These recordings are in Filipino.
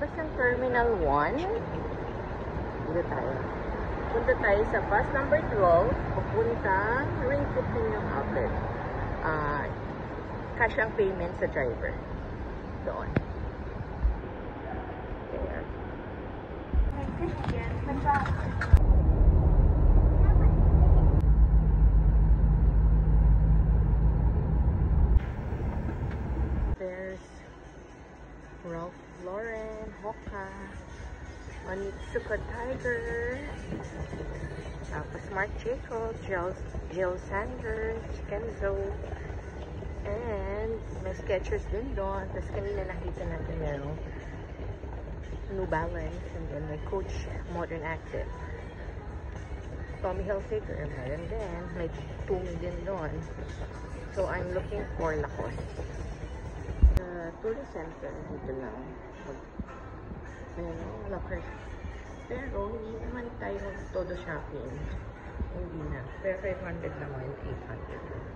Pagkatapos ng Terminal 1, dito tayo. Punta tayo sa bus number 12, papunta Ring 15 yung outlet. Cash ang payment sa driver. Doon. There. There's Ralph Lauren, Hoka, Onitsuka Tiger, tapos Marc Jacobs, Jill Sanders, Kenzo, and may Skechers din doon. Tapos kanina nakita natin merong New Balance, and then may Coach Modern Active. Tommy Hilfiger, meron din. May Tumi din doon. So I'm looking for Lacoste. Tourist center, dito lang. Ayan, locker. Pero, hindi naman tayo todo shopping. Hindi na. Pero 500 naman,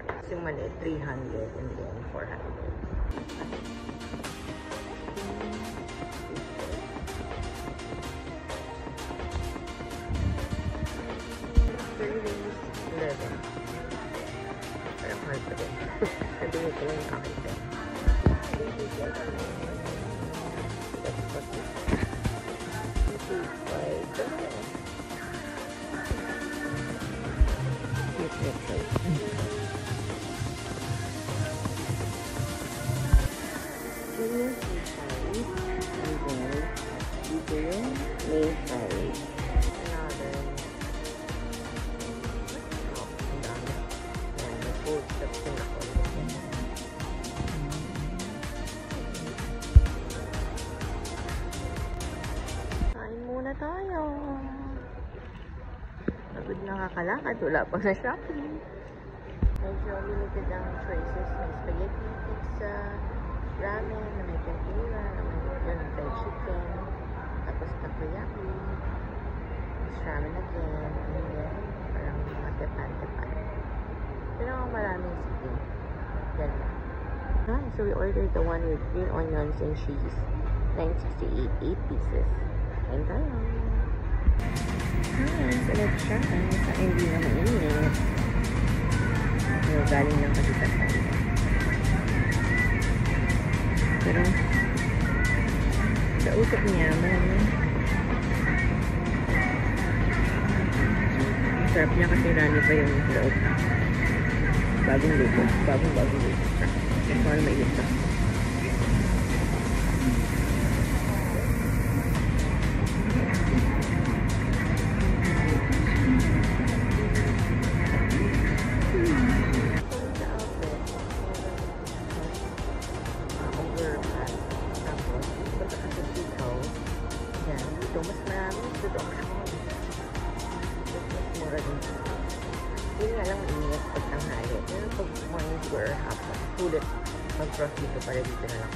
800. Kasi yung mali, 300 and then 400. Series 11. Parang hard pa rin. Sabihin ko lang yung akin din. Tayo. Pagod nakakalakad, wala pa sa shopping. Medyo limited ang choices. May spaghetti, pizza, ramen, may tempura, may fried chicken, tapos takoyaki, tapos ramen again, and then parang matepan-tepan. Pero maraming sitting. Ganda. So we ordered the one with green onions and cheese. 968, 8 pieces. Kain tayo. Salad siya. Sa hindi na mainit. Pero galing lang kasi sa kanya. Pero sa usap niya, marami. Sarap niya kasi rani pa yung loob. Bagong luto. Bagong luto siya. Kasi parang mainit pa. Mas marami dito ang shop. Mas mura din. Hindi nga lang ingat pag tanghali. Pero pag morning or hapon, sulit mag-cross dito para dito na lang.